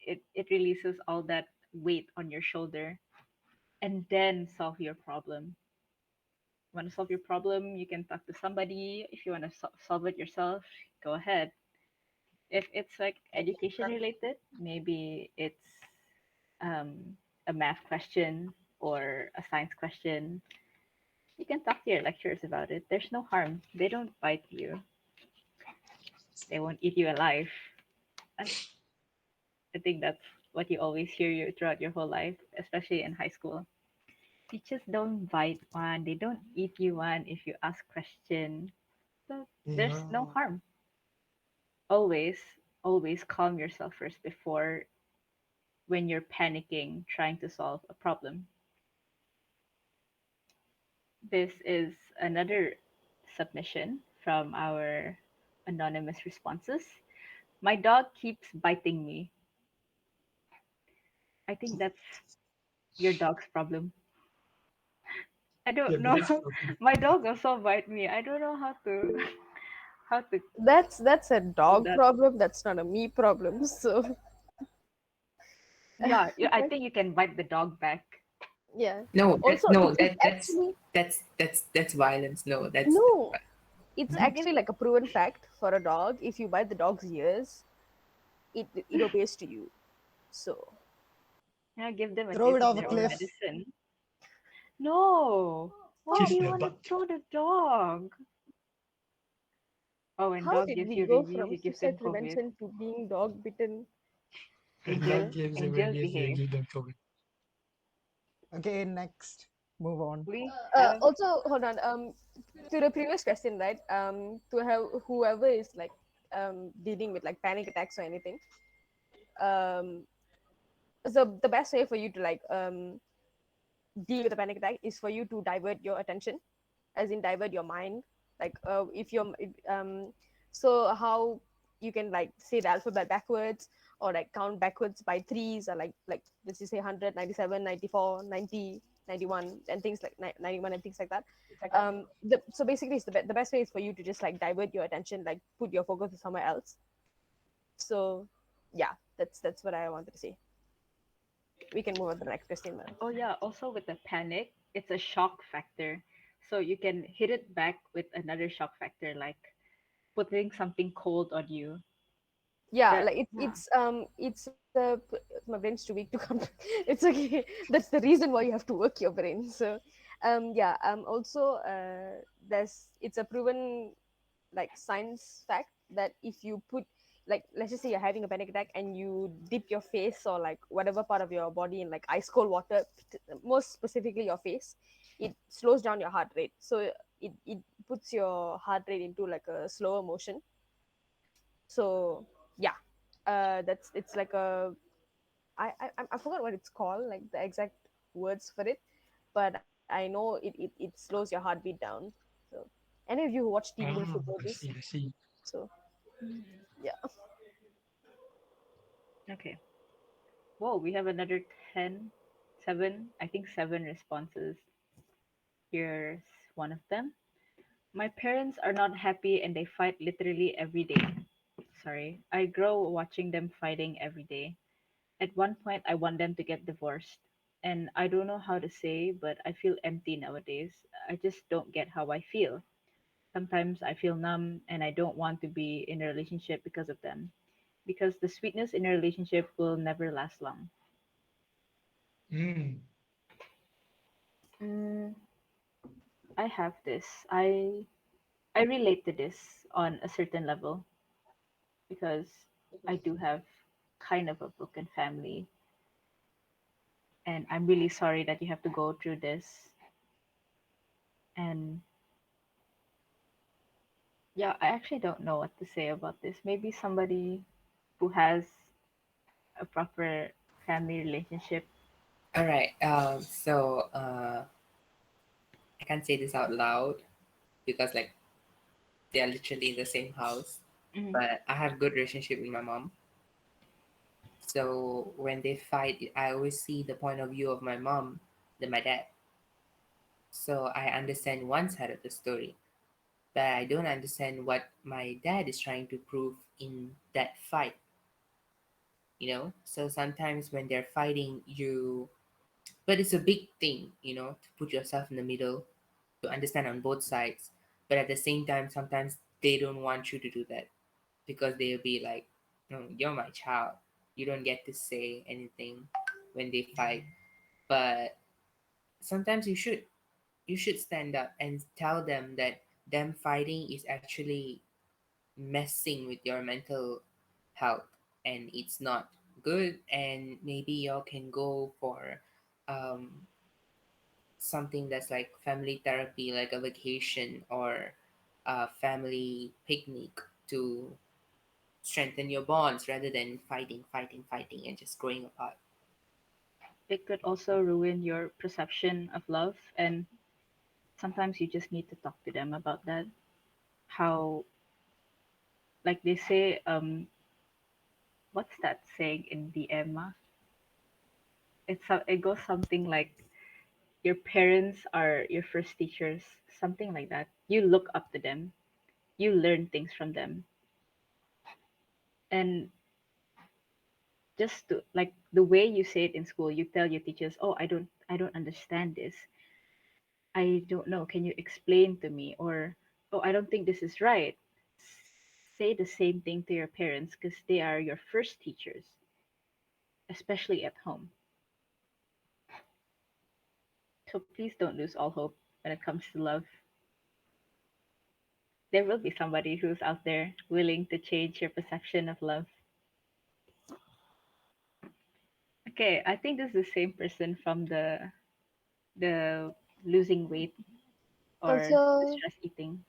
It releases all that weight on your shoulder and then solve your problem. Want to solve your problem, you can talk to somebody. If you want to solve it yourself, go ahead. If it's like education related, maybe it's um, a math question or a science question, you can talk to your lecturers about it. There's no harm. They don't bite you. They won't eat you alive. I, I think that's what you always hear you throughout your whole life, especially in high school. Teachers don't bite one. They don't eat you one if you ask question. So there's no Yeah. harm. Always calm yourself first before when you're panicking trying to solve a problem. This is another submission from our anonymous responses. My dog keeps biting me. I think that's your dog's problem. I Yeah, don't know. biggest problem. My dog also bite me. I don't know how to how to That's a solve dog that. problem. That's not a me problem. So Yeah, I think you can bite the dog back. yeah. No, that Also, no, it's that actually that's violence. No, that's no. It's Hmm? actually like a proven fact for a dog. If you bite the dog's ears, it obeys to you. So Yeah, give them a Throw taste it of off a their own Wow. cliff. medicine. No. Why do Kiss you their want to butt. throw the dog? Oh, when how dog did gives we you go rabies, from you give them suicide COVID. prevention to being dog bitten? And dog Angel, gives them angel rabies, you behave. give them COVID. Okay, next. Move on. We have Also, hold on. To the previous question, right? To have whoever is like dealing with like panic attacks or anything. Um, so the best way for you to like deal with a panic attack is for you to divert your attention, as in divert your mind. Like if you're so how you can like say the alphabet backwards or like count backwards by threes or like let's just say 100, 97, 94, 90, 91, and things like 91 and things like that. So basically it's the best way is for you to just like divert your attention, like put your focus somewhere else. So yeah, that's what I wanted to say. We can move on to the next question now. oh yeah, also with the panic, it's a shock factor. So you can hit it back with another shock factor, like putting something cold on you. Yeah, That like yeah. it's my brain's too weak to come. It's okay. That's the reason why you have to work your brain. So yeah, also it's a proven like science fact that if you put, like, let's just say you're having a panic attack and you dip your face or like whatever part of your body in like ice cold water, most specifically your face, it slows down your heart rate. So it puts your heart rate into like a slower motion. So yeah, that's it's like a I forgot what it's called, like the exact words for it, but I know it slows your heartbeat down. So any of you who watch Teen Wolf would Ah, know I this. see, I see. So Mm, yeah. okay. Whoa, we have another 10, 7, I think 7 responses. Here's one of them. My parents are not happy and they fight literally every day. Sorry. I grow watching them fighting every day. At one point, I want them to get divorced. And I don't know how to say, but I feel empty nowadays. I just don't get how I feel. Sometimes I feel numb and I don't want to be in a relationship because of them. Because the sweetness in a relationship will never last long. Mm. Mm, I have this. I relate to this on a certain level because I do have kind of a broken family, and I'm really sorry that you have to go through this. And yeah, I actually don't know what to say about this. Maybe somebody who has a proper family relationship. All right. I can't say this out loud because like they are literally in the same house. Mhm. But I have good relationship with my mom. So when they fight, I always see the point of view of my mom than my dad. So I understand one side of the story, but I don't understand what my dad is trying to prove in that fight. So sometimes when they're fighting, but it's a big thing, to put yourself in the middle to understand on both sides. But at the same time, sometimes they don't want you to do that because they'll be like, no, you're my child. You don't get to say anything when they fight. But sometimes you should stand up and tell them that them fighting is actually messing with your mental health and it's not good, and maybe y'all can go for um, something that's like family therapy, like a vacation or a family picnic to strengthen your bonds rather than fighting, fighting, fighting, and just growing apart. It could also ruin your perception of love, and sometimes you just need to talk to them about that. How, like they say, what's that saying in the Emma? It goes something like your parents are your first teachers, something like that. You look up to them, you learn things from them, and just to like the way you say it in school, you tell your teachers, "Oh, I don't understand this. I don't know. Can you explain to me?" Or, "Oh, I don't think this is right." Say the same thing to your parents because they are your first teachers, especially at home. So please don't lose all hope when it comes to love. There will be somebody who's out there willing to change your perception of love. Okay, I think this is the same person from the losing weight or the Also, stress eating.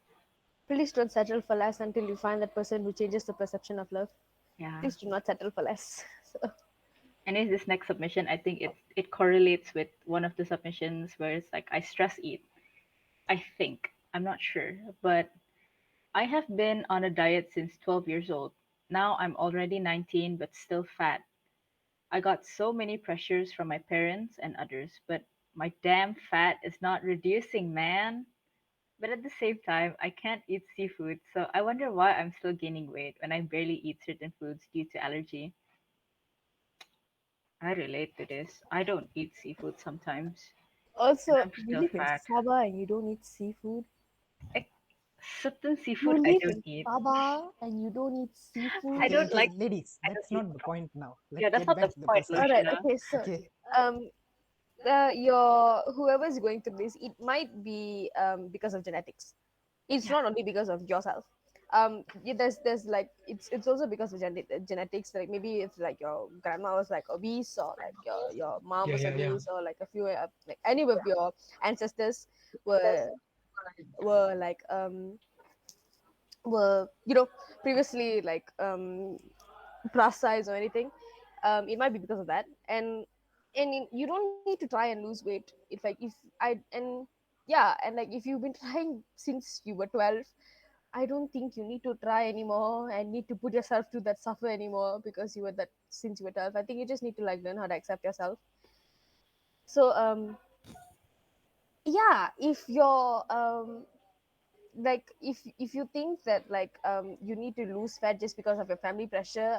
please don't settle for less until you find that person who changes the perception of love. Yeah. Please do not settle for less. So, And in this next submission, I think it correlates with one of the submissions where it's like I stress eat. I think. I'm not sure, but I have been on a diet since 12 years old. Now I'm already 19 but still fat. I got so many pressures from my parents and others, but my damn fat is not reducing, man. But at the same time, I can't eat seafood, so I wonder why I'm still gaining weight when I barely eat certain foods due to allergy. I relate to this. I don't eat seafood sometimes, and also, I'm you still live in fat. Sabah and you don't eat seafood. Like, certain You seafood I live don't in eat. Sabah and you don't eat I seafood. Okay, don't okay, like. ladies, I don't that's eat. not the point now. Let's Yeah, that's get not back the to the point, All perception. right. Loshina. Okay. So, Okay, um, your whoever's going through this, it might be because of genetics. It's Yeah, not only because of yourself. There's like it's also because of genetics. Like maybe if like your grandma was like obese, or like your mom Yeah, was yeah, yeah. obese, or like a few like any of your ancestors were were like were previously like plus size or anything. It might be because of that. And you don't need to try and lose weight. It's like if I and yeah, and like if you've been trying since you were 12, I don't think you need to try anymore and need to put yourself through that suffer anymore because you were that since you were 12. I think you just need to like learn how to accept yourself. So yeah, if you're like if you think that like you need to lose fat just because of your family pressure,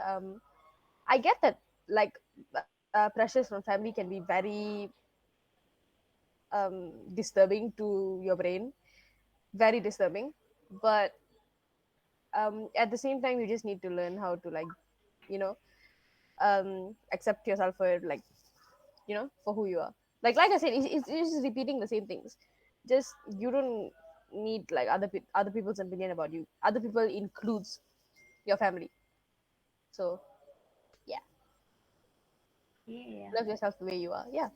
I get that. Like pressures from family can be very disturbing to your brain, very disturbing. But at the same time, you just need to learn how to like you know accept yourself for like for who you are. Like I said, it's just repeating the same things. Just you don't need like other people's opinion about you. Other people includes your family. So yeah, Yeah. love yourself the way you are. Yeah.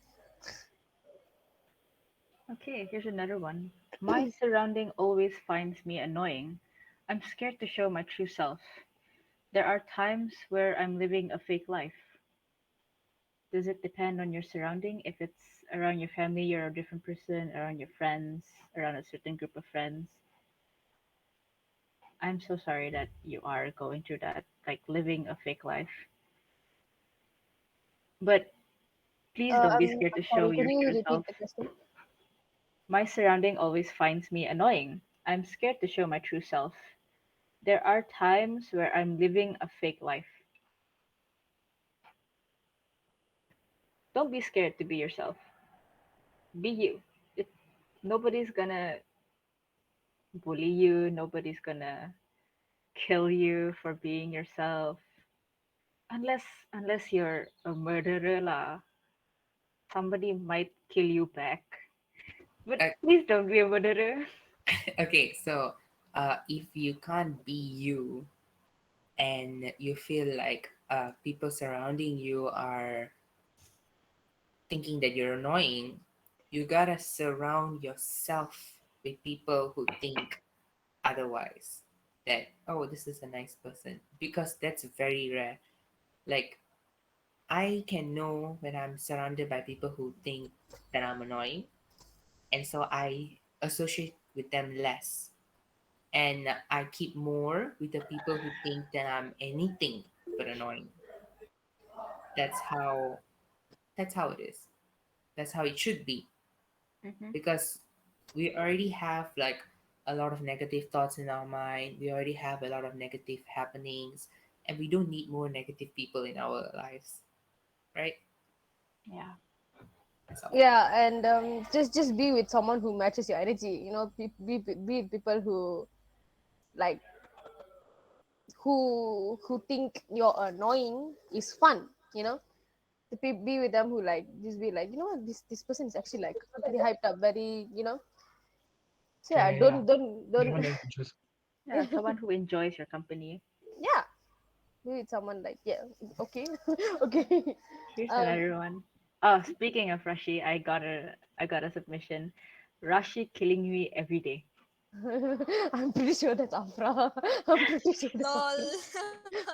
Okay, here's another one. My surrounding always finds me annoying. I'm scared to show my true self. There are times where I'm living a fake life. Does it depend on your surrounding? If it's around your family, you're a different person, around your friends, around a certain group of friends. I'm so sorry that you are going through that, like living a fake life. But please don't be scared to show Sorry, can your you true repeat self. the question? My surrounding always finds me annoying. I'm scared to show my true self. There are times where I'm living a fake life. Don't be scared to be yourself. Be you. It, nobody's gonna bully you. Nobody's gonna kill you for being yourself. Unless you're a murderer lah. Somebody might kill you back. But Uh, please don't be a murderer. okay, so if you can't be you and you feel like people surrounding you are thinking that you're annoying, you gotta surround yourself with people who think otherwise. That, oh, this is a nice person. Because that's very rare. Like, I can know when I'm surrounded by people who think that I'm annoying, and so I associate with them less. And I keep more with the people who think that I'm anything but annoying. That's how that's how it is. That's how it should be. Hmm. Because we already have like a lot of negative thoughts in our mind. We already have a lot of negative happenings, and we don't need more negative people in our lives, right? Yeah. That's all. Yeah, and just be with someone who matches your energy. You know, be with people who like who think you're annoying is fun. You know, be with them who like just be like, you know what, this person is actually like very hyped up, very, you know. So Yeah, yeah, yeah, yeah. don't Anyone else choose? Yeah, someone who enjoys your company. yeah, be with someone like, yeah, okay. Okay. Here's um another one. Oh, speaking of Rashi, I got a submission. Rashi killing me every day. I'm pretty sure that's Afra. I'm pretty sure that's Lol.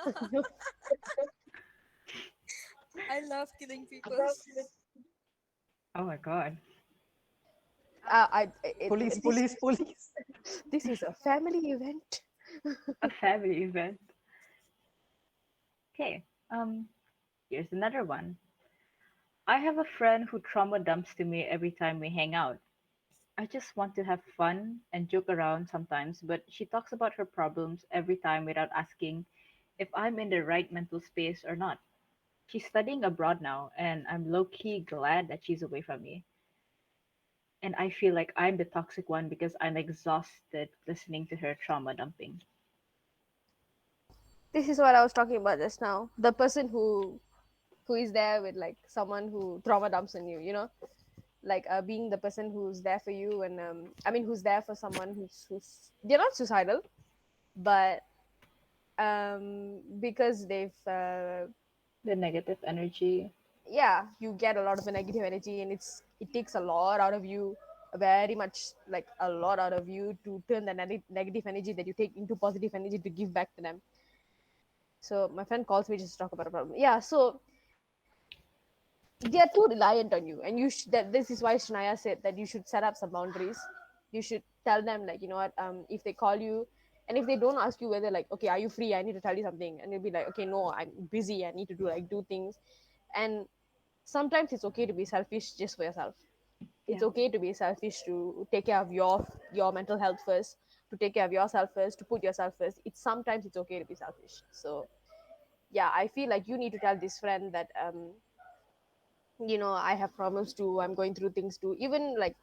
Afra. I love killing people. Oh my god. Police, This police, police. this is a family event. A family event. Okay. Here's another one. I have a friend who trauma dumps to me every time we hang out. I just want to have fun and joke around sometimes, but she talks about her problems every time without asking if I'm in the right mental space or not. She's studying abroad now, and I'm low key glad that she's away from me. And I feel like I'm the toxic one because I'm exhausted listening to her trauma dumping. This is what I was talking about just now. The person who is there with like someone who trauma dumps on you, you know, like being the person who's there for you, and I mean who's there for someone who's they're not suicidal, but because they've The negative energy. yeah, you get a lot of the negative energy, and it takes a lot out of you, very much like a lot out of you to turn the negative energy that you take into positive energy to give back to them. So my friend calls me just to talk about a problem. Yeah, so they are too reliant on you, and that this is why Shania said that you should set up some boundaries. You should tell them like, you know what, if they call you, and if they don't ask you whether like, okay, are you free, I need to tell you something, and you'll be like, okay, no, I'm busy, I need to do things. And sometimes it's okay to be selfish just for yourself. It's Yeah. okay to be selfish, to take care of your mental health first, to take care of yourself first, to put yourself first. It's sometimes it's okay to be selfish. So yeah, I feel like you need to tell this friend that you know, I have problems too, I'm going through things too. Even like,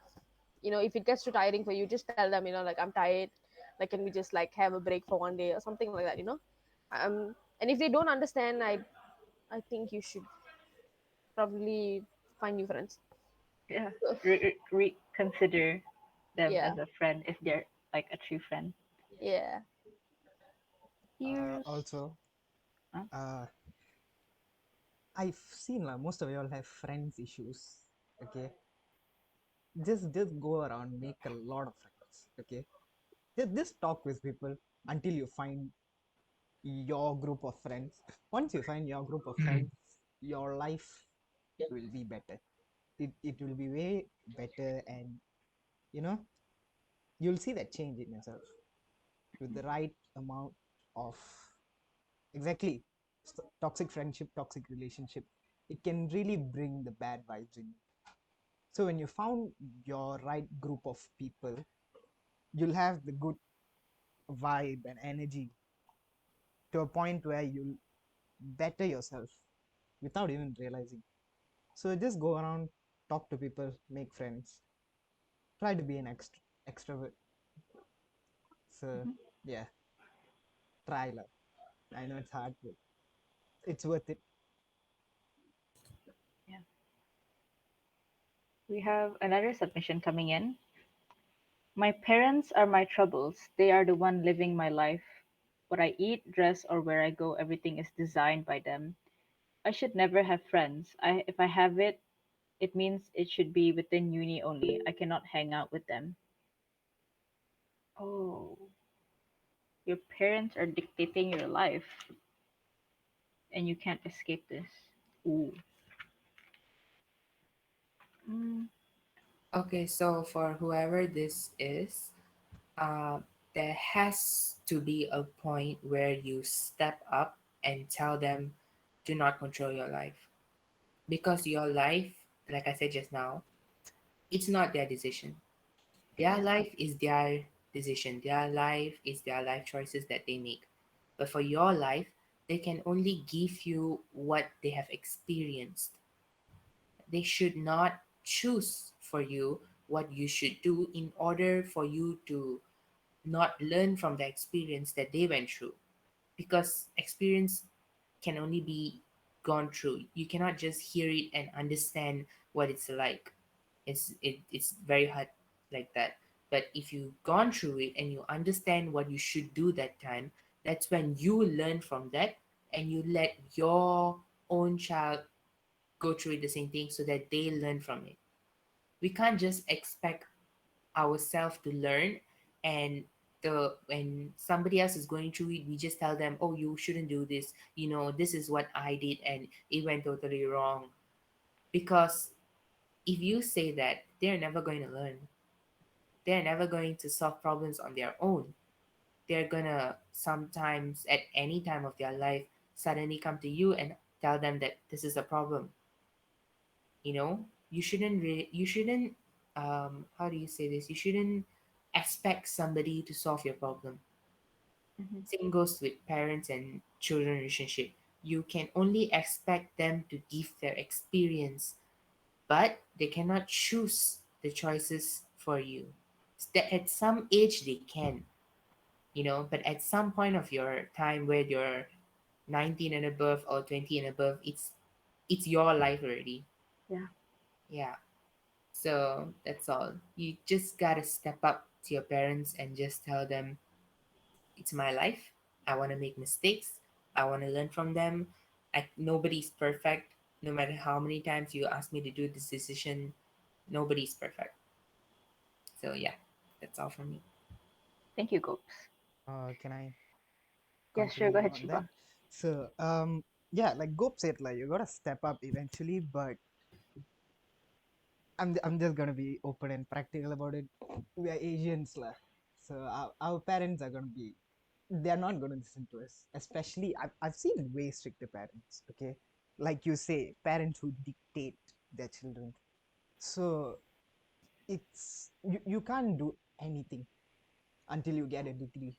you know, if it gets too tiring for you, just tell them, you know, like, I'm tired, like, can we just like have a break for one day or something like that, you know. And if they don't understand, I think you should probably find new friends. Yeah. So, Reconsider them yeah, as a friend if they're like a true friend. yeah. Here's Also, huh? uh, I've seen most of y'all have friends issues. Okay, just go around, make a lot of friends. Okay, just talk with people until you find your group of friends. Once you find your group of Mm. friends, your life will be better. It will be way better, and you know you'll see that change in yourself with the right amount of exactly toxic friendship, toxic relationship. It can really bring the bad vibes in you. So when you found your right group of people, you'll have the good vibe and energy to a point where you'll better yourself without even realizing. So just go around, talk to people, make friends, try to be an extrovert. So Mhm. yeah, try love. I know it's hard, but it's worth it. Yeah. We have another submission coming in. My parents are my troubles. They are the one living my life. What I eat, dress, or where I go, everything is designed by them. I should never have friends. If I have it, it means it should be within uni only. I cannot hang out with them. Oh, your parents are dictating your life, and you can't escape this. Ooh. Mm, Okay, so for whoever this is, uh, there has to be a point where you step up and tell them, do not control your life. Because your life, like I said just now, it's not their decision. Their yeah. life is their decision. Their life is their life choices that they make. But for your life, they can only give you what they have experienced. They should not choose for you what you should do in order for you to not learn from the experience that they went through. Because experience can only be gone through. You cannot just hear it and understand what it's like. It's very hard like that. But if you've gone through it and you understand what you should do that time, that's when you learn from that and you let your own child go through it the same thing so that they learn from it. We can't just expect ourselves to learn and the when somebody else is going through it we just tell them, oh, you shouldn't do this, this is what I did and it went totally wrong. Because if you say that, they're never going to learn. They're never going to solve problems on their own. They're gonna sometimes at any time of their life suddenly come to you and tell them that this is a problem. You shouldn't how do you say this, you shouldn't expect somebody to solve your problem. Mhm. Same goes with parents and children relationship. You can only expect them to give their experience, but they cannot choose the choices for you. That at some age they can, but at some point of your time where you're 19 and above or 20 and above, it's your life already. Yeah. Yeah. So that's all. You just gotta step up to your parents and just tell them, it's my life. I want to make mistakes. I want to learn from them. Nobody's perfect. No matter how many times you ask me to do this decision, nobody's perfect. So yeah, that's all from me. Thank you, Gopes. Can I Yes, sure. Go continue ahead, on that? Shiva. So yeah, like Gope said, like you gotta step up eventually, but I'm just gonna be open and practical about it. We are Asians, lah. So our parents are gonna be, they're not gonna listen to us. Especially I've seen way stricter parents. Okay, like you say, parents who dictate their children. So you can't do anything until you get a degree.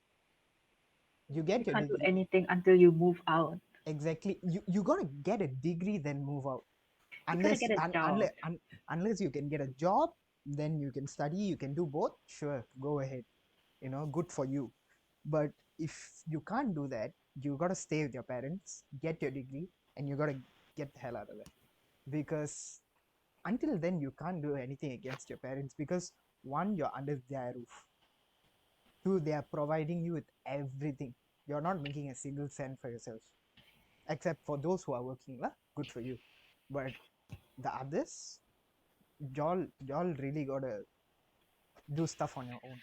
You You get your can't do degree. anything until you move out. Exactly. You gotta get a degree, then move out. You gotta Unless get a job. unless you can get a job, then you can study. You can do both. Sure, go ahead. Good for you. But if you can't do that, you gotta stay with your parents, get your degree, and you gotta get the hell out of there. Because until then you can't do anything against your parents, because one, you're under their roof. Two, they are providing you with everything. You're not making a single cent for yourself, except for those who are working lah. Good for you. But the others, y'all really gotta do stuff on your own.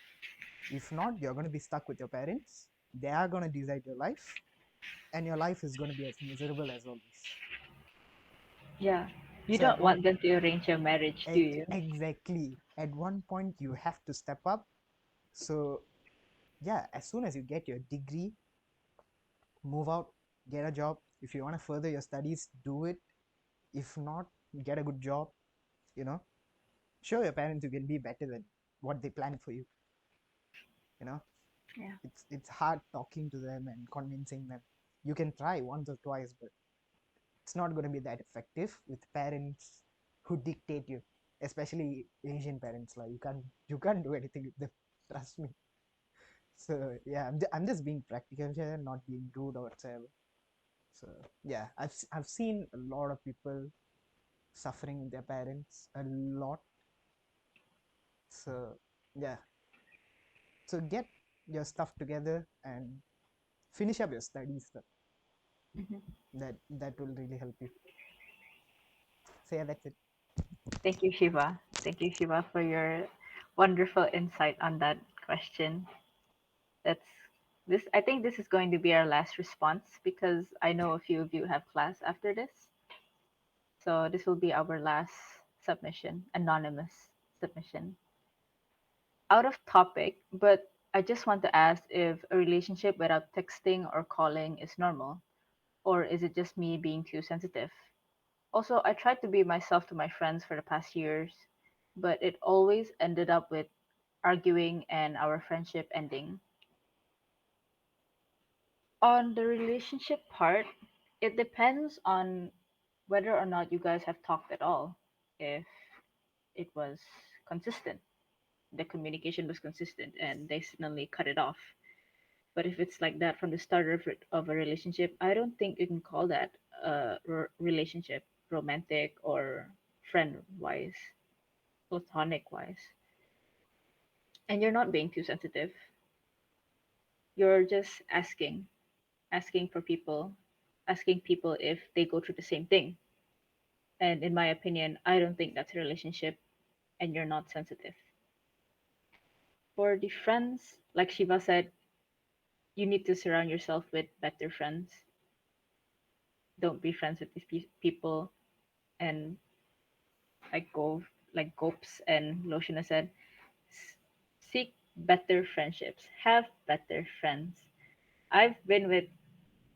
If not, you're gonna be stuck with your parents. They are gonna decide your life, and your life is gonna be as miserable as always. Yeah. You So at don't want one them to arrange your marriage, do you? exactly, at one point you have to step up. So yeah, as soon as you get your degree, move out, get a job. If you want to further your studies, do it. If not, get a good job. You know, show your parents you can be better than what they planned for you. You know, Yeah. it's hard talking to them and convincing them. You can try once or twice, but it's not going to be that effective with parents who dictate you, especially Asian parents. Like you can't do anything with them. Trust me. So yeah, I'm just being practical here, not being rude or whatsoever. So yeah, I've seen a lot of people suffering with their parents a lot. So yeah, so get your stuff together and finish up your studies. Hmm. That will really help you. So yeah, that's it. Thank you, Shiva. Thank you, Shiva, for your wonderful insight on that question. That's this. I think this is going to be our last response because I know a few of you have class after this. So this will be our last submission, anonymous submission. Out of topic, but I just want to ask if a relationship without texting or calling is normal, or is it just me being too sensitive? Also, I tried to be myself to my friends for the past years, but it always ended up with arguing and our friendship ending. On the relationship part, it depends on whether or not you guys have talked at all. If it was consistent, the communication was consistent, and they suddenly cut it off. But if it's like that from the start of a relationship, I don't think you can call that a relationship, romantic or friend wise, platonic wise. And you're not being too sensitive. You're just asking for people, asking people if they go through the same thing. And in my opinion, I don't think that's a relationship and you're not sensitive. For the friends, like Shiva said, you need to surround yourself with better friends. Don't be friends with these people and like go like Gopes and Loshina said, seek better friendships. Have better friends. I've been with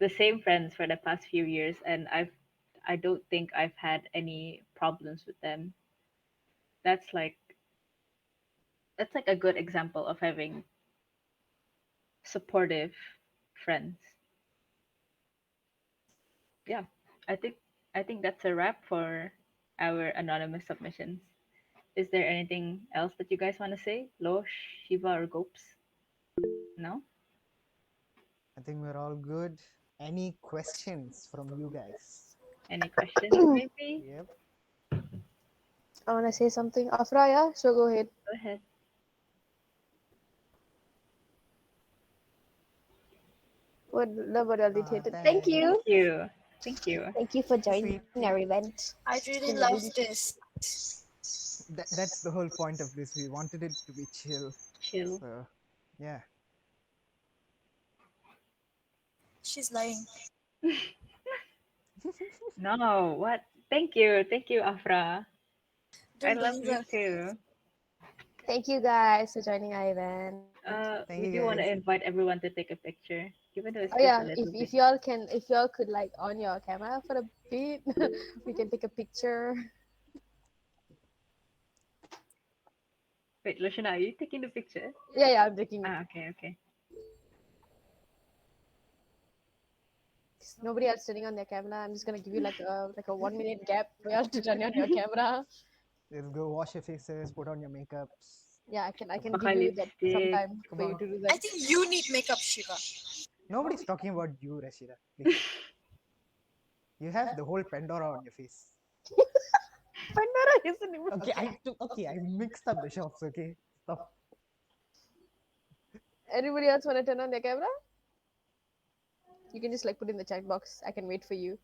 the same friends for the past few years and I don't think I've had any problems with them. That's like that's like a good example of having supportive friends. Yeah. I think I think that's a wrap for our anonymous submissions. Is there anything else that you guys want to say? Losh, Shiva, or Gopes? No? I think we're all good. Any questions from you guys? Any questions maybe? Yep. I want to say something. Afra, yeah? So go ahead. Go ahead. What about all irritated? Thank Thanks. you. Thank you. Thank you. Thank you for So joining sweet. our event. I It's really been a love really this. That's the whole point of this. We wanted it to be chill. Chill. So yeah. She's lying. No, what? Thank you. Thank you, Afra. I Don't love believe you her. too. Thank you guys for joining our event. Thank We you do want to guys. invite everyone to take a picture, even though it's Oh just yeah, a little bit. if y'all could like on your camera for a bit, we can take a picture. Wait, Loshana, are you taking the picture? Yeah, I'm taking it. Ah, okay, okay. Nobody else turning on their camera. I'm just gonna give you like a 1 minute gap for y'all to turn on your camera. Let's go wash your faces, put on your makeups. Yeah, I Come can on. give Pakai you that lipstick. sometime Come for you on. to do I that. think you need makeup, Shiva. Nobody's talking about you, Rashida. Please. You have the whole Pandora on your face. Pandara isn't even. Okay, I mixed up the shops. Okay, stop. Anybody else want to turn on their camera? You can just like put in the chat box. I can wait for you.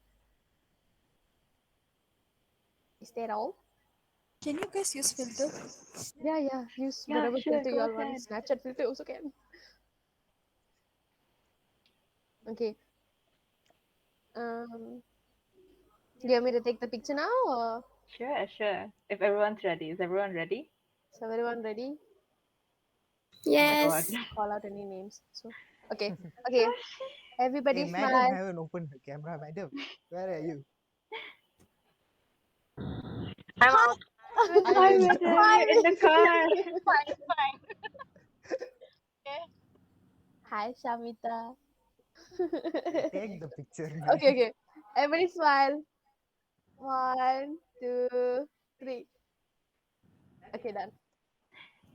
Is that all? Can you guys use filter? Yeah. Use Yeah, whatever sure, filter you go all want. ahead. Snapchat filter also can. Okay. Do you want me to take the picture now, or Sure. If everyone's ready. Is everyone ready? is everyone ready? Oh my god. Yes. Call out any names. So, okay. Everybody Hey, madam, smile. haven't opened her camera, madam. Where are you? I'm out. I'm Hi, in. madam. You're in the car. Fine, fine. Okay. Hi, Shamita. Take the picture, man. Okay. Everybody smile. 1, 2, 3. Okay, done.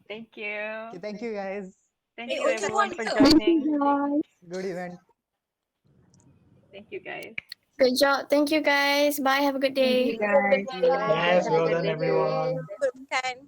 Thank you. Okay, thank you guys. Thank Hey, you okay, everyone for Monica. Thank joining. you, guys. Good event. Thank you guys. Good job. Thank you, guys. Bye. Have a good Thank day. you, guys. See you. Bye. Yes, Have a well good done, day. everyone. Good kind.